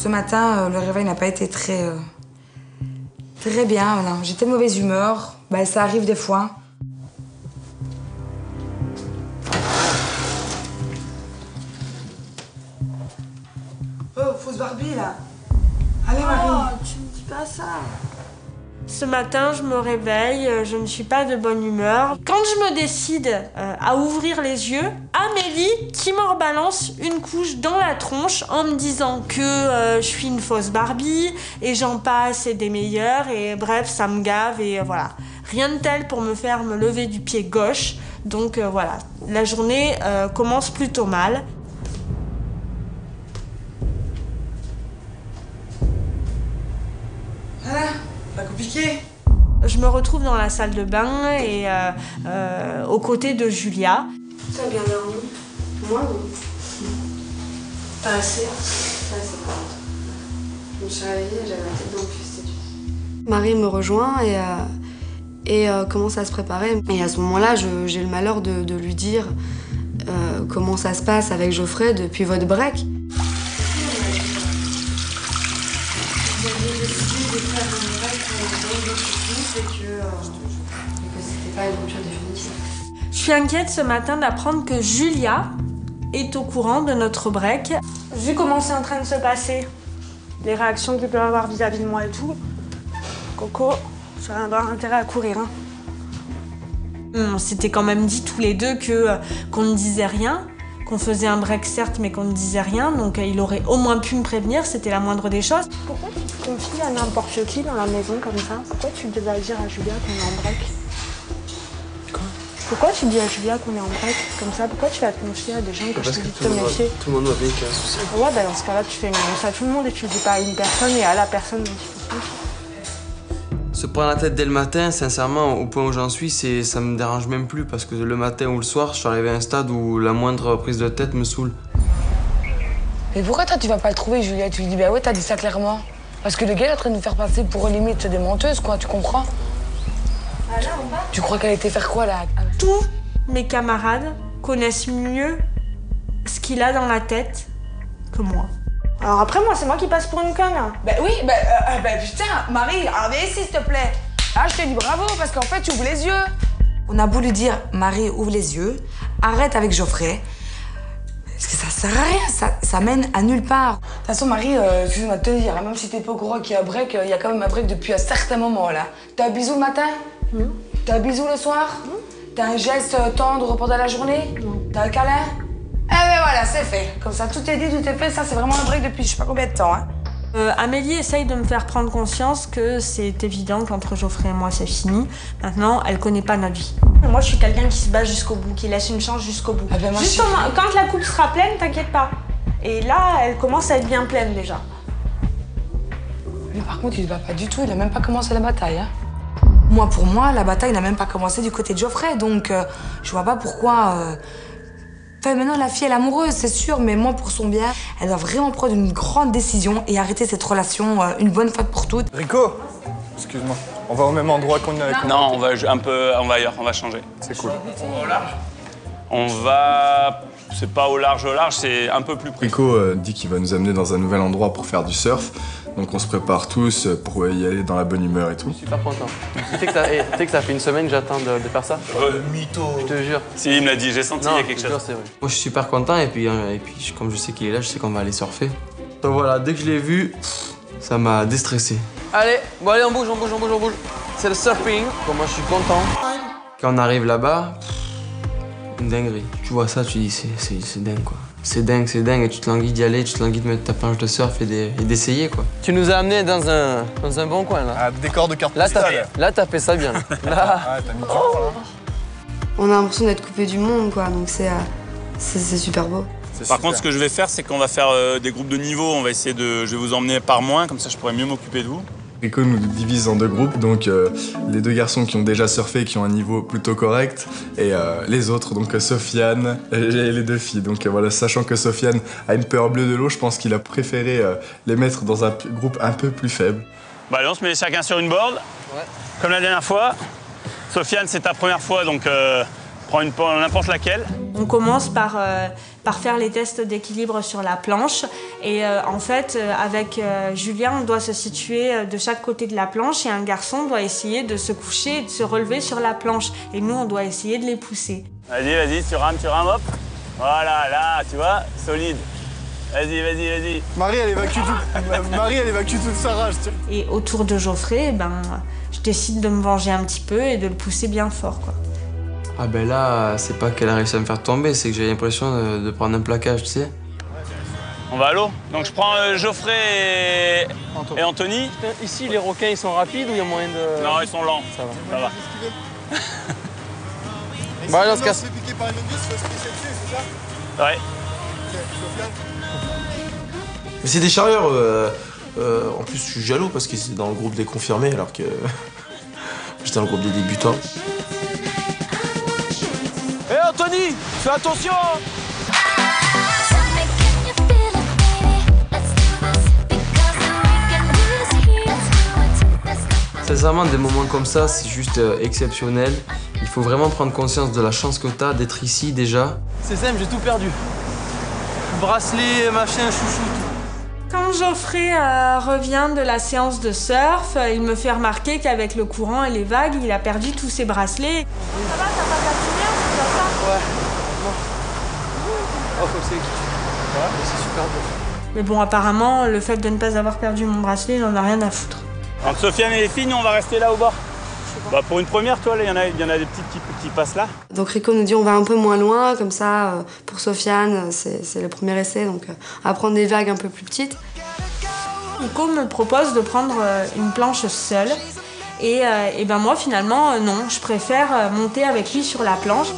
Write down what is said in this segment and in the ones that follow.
Ce matin, le réveil n'a pas été très bien. J'étais de mauvaise humeur. Bah, ça arrive des fois. Oh, fausse Barbie, là. Allez, Marie. Oh, tu me dis pas ça. Ce matin, je me réveille, je ne suis pas de bonne humeur. Quand je me décide à ouvrir les yeux, Amélie qui me rebalance une couche dans la tronche en me disant que je suis une fausse Barbie et j'en passe et des meilleurs et bref, ça me gave et voilà. Rien de tel pour me faire me lever du pied gauche. Donc voilà, la journée commence plutôt mal. Voilà. Pas compliqué. Je me retrouve dans la salle de bain et aux côtés de Julia. T'as bien dormi? Moi, non. Pas assez. Pas assez. Je me suis réveillée, j'avais la tête dans le festival. Marie me rejoint et commence à se préparer. Et à ce moment-là, j'ai le malheur de lui dire comment ça se passe avec Geoffrey depuis votre break. Je suis inquiète ce matin d'apprendre que Julia est au courant de notre break. Vu comment c'est en train de se passer, les réactions qu'il peut avoir vis-à-vis de moi et tout, Coco, ça va avoir intérêt à courir. Hein. On s'était quand même dit tous les deux qu'on ne disait rien, qu'on faisait un break certes, mais qu'on ne disait rien, donc il aurait au moins pu me prévenir, c'était la moindre des choses. Pourquoi tu te confies à n'importe qui dans la maison comme ça? Pourquoi tu devais dire à Julia qu'on est en break? Quoi? Pourquoi tu dis à Julia qu'on est en break comme ça? Pourquoi tu vas te confier à des gens que je te dis de te méfier? Tout le monde voit bien qu'il y a un souci. Ouais, bah dans ce cas-là, tu fais une annonce à tout le monde et tu le dis pas à une personne et à la personne dont tu te confies. Se prendre la tête dès le matin, sincèrement, au point où j'en suis, ça me dérange même plus parce que le matin ou le soir, je suis arrivé à un stade où la moindre prise de tête me saoule. Mais pourquoi toi tu vas pas le trouver, Julia? Tu lui dis bah ouais, t'as dit ça clairement. Parce que le gars est en train de nous faire passer pour limite des menteuses, quoi, tu comprends? Ah là, on va. Tu crois qu'elle était faire quoi là? Tous mes camarades connaissent mieux ce qu'il a dans la tête que moi. Alors après, moi, c'est moi qui passe pour une conne. Bah oui, bah putain, Marie, viens ici s'il te plaît. Ah, je te dis bravo parce qu'en fait, tu ouvres les yeux. On a beau lui dire, Marie, ouvre les yeux, arrête avec Geoffrey. Parce que ça sert à rien, ça mène à nulle part. De toute façon, Marie, excuse-moi de te dire, même si t'es pas au courant qu'il y a un break, il y a quand même un break depuis un certain moment là. T'as un bisou le matin? T'as un bisou le soir? T'as un geste tendre pendant la journée? T'as un câlin? Eh ben voilà, c'est fait. Comme ça, tout est dit, tout est fait. Ça, c'est vraiment un break depuis je sais pas combien de temps. Hein. Amélie essaye de me faire prendre conscience que c'est évident qu'entre Geoffrey et moi, c'est fini. Maintenant, elle connaît pas notre vie. Moi, je suis quelqu'un qui se bat jusqu'au bout, qui laisse une chance jusqu'au bout. Ah ben moi, Justement, quand la coupe sera pleine, t'inquiète pas. Et là, elle commence à être bien pleine déjà. Mais par contre, il ne va pas du tout. Il a même pas commencé la bataille. Hein. Moi, pour moi, la bataille n'a même pas commencé du côté de Geoffrey. Donc, je vois pas pourquoi... Enfin, maintenant, la fille, elle est amoureuse, c'est sûr, mais moi, pour son bien, elle doit vraiment prendre une grande décision et arrêter cette relation une bonne fois pour toutes. Rico, excuse-moi, on va au même endroit qu'on est. Non, on va ailleurs, on va changer. C'est cool. Au large? On va... C'est pas au large, c'est un peu plus près. Rico dit qu'il va nous amener dans un nouvel endroit pour faire du surf. Donc on se prépare tous pour y aller dans la bonne humeur et tout. Je suis super content. Tu sais que ça fait une semaine que j'attends de faire ça? Mytho. Je te jure. Si, il me l'a dit, j'ai senti, il y a quelque chose. C'est vrai. Moi je suis super content et puis comme je sais qu'il est là, je sais qu'on va aller surfer. Donc voilà, dès que je l'ai vu, ça m'a déstressé. Allez, bon allez, on bouge. C'est le surfing. Bon, moi je suis content. Quand on arrive là-bas, une dinguerie. Tu vois ça, tu dis c'est dingue quoi. C'est dingue et tu te languis d'y aller, tu te languis de mettre ta planche de surf et d'essayer quoi. Tu nous as amenés dans un bon coin là. Ah, décor de carte Là postale. t'as fait ça bien. Là. Ah, t'as mis du temps, là. On a l'impression d'être coupé du monde quoi, donc c'est super beau. Par contre, ce que je vais faire, c'est qu'on va faire des groupes de niveau. On va essayer de... Je vais vous emmener par moins, comme ça je pourrais mieux m'occuper de vous. Rico nous divise en deux groupes, donc les deux garçons qui ont déjà surfé, qui ont un niveau plutôt correct, et les autres, donc Sofiane et les deux filles. Donc voilà, sachant que Sofiane a une peur bleue de l'eau, je pense qu'il a préféré les mettre dans un groupe un peu plus faible. Bah allez, on se met chacun sur une board, comme la dernière fois. Sofiane, c'est ta première fois, donc Prends une n'importe laquelle. On commence par faire les tests d'équilibre sur la planche. Et en fait, avec Julien, on doit se situer de chaque côté de la planche et un garçon doit essayer de se coucher et de se relever sur la planche. Et nous, on doit essayer de les pousser. Vas-y, vas-y, tu rames, hop. Voilà, là, tu vois, solide. Vas-y, vas-y, vas-y. Marie, elle évacue toute sa rage. Et autour de Geoffrey, je décide de me venger un petit peu et de le pousser bien fort, quoi. Ah ben là, c'est pas qu'elle a réussi à me faire tomber, c'est que j'ai l'impression de prendre un plaquage, tu sais. On va à l'eau. Donc je prends Geoffrey et Anthony. Ici, les requins, ils sont rapides ou il y a moyen de... Non, ils sont lents. Ça va. Ça va. Bah là, on se casse. Piqué par une obus, faut se pisser dessus, c'est ça? Ouais. Mais c'est des charrieurs. En plus, je suis jaloux parce que c'est dans le groupe des confirmés alors que j'étais dans le groupe des débutants. Hé Anthony, fais attention hein. Sincèrement, des moments comme ça, c'est juste exceptionnel. Il faut vraiment prendre conscience de la chance que t'as d'être ici déjà. C'est simple, j'ai tout perdu. Bracelet, machin, chouchou. Quand Geoffrey revient de la séance de surf, il me fait remarquer qu'avec le courant et les vagues, il a perdu tous ses bracelets. Ça va, t'as pas patiné, c'est pas ça? Ouais. Oh, faut que c'est c'est super beau. Mais bon, apparemment, le fait de ne pas avoir perdu mon bracelet, il en a rien à foutre. Entre Sofiane et les filles, nous, on va rester là au bord. Bah, pour une première, toi, il y en a des petits qui passent là. Donc Rico nous dit on va un peu moins loin, comme ça, pour Sofiane, c'est le premier essai, donc on va prendre des vagues un peu plus petites. Rico me propose de prendre une planche seule. Et ben moi, finalement, non, je préfère monter avec lui sur la planche.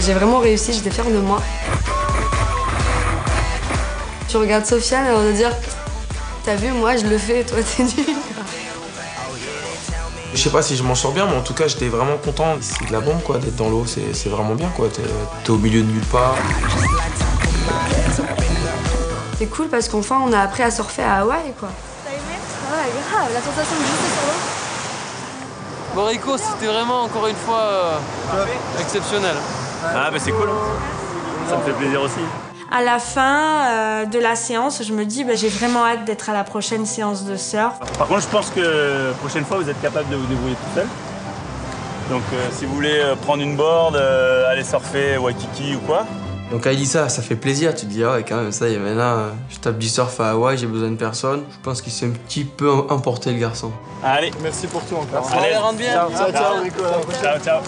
J'ai vraiment réussi, j'étais fière de moi. Tu regardes Sofiane et on va dire t'as vu, moi je le fais, toi t'es nul. Je sais pas si je m'en sors bien, mais en tout cas j'étais vraiment content. C'est de la bombe quoi, d'être dans l'eau, c'est vraiment bien quoi. T'es au milieu de nulle part. C'est cool parce qu'enfin on a appris à surfer à Hawaï quoi. T'as aimé? Ouais, grave, la sensation de glisser sur l'eau. Bon Rico, c'était vraiment encore une fois exceptionnel. Ah, bah c'est cool. Ça me fait plaisir aussi. À la fin de la séance, je me dis j'ai vraiment hâte d'être à la prochaine séance de surf. Par contre, je pense que la prochaine fois, vous êtes capable de vous débrouiller tout seul. Donc, si vous voulez prendre une board, aller surfer Waikiki ou quoi. Donc elle dit ça fait plaisir, tu te dis ah ouais quand même ça y est maintenant je tape du surf à Hawaï, j'ai besoin de personne. Je pense qu'il s'est un petit peu emporté le garçon. Allez. Merci pour tout encore. Allez, rentre bien. Ciao, ciao, Nicolas. Ciao, ciao.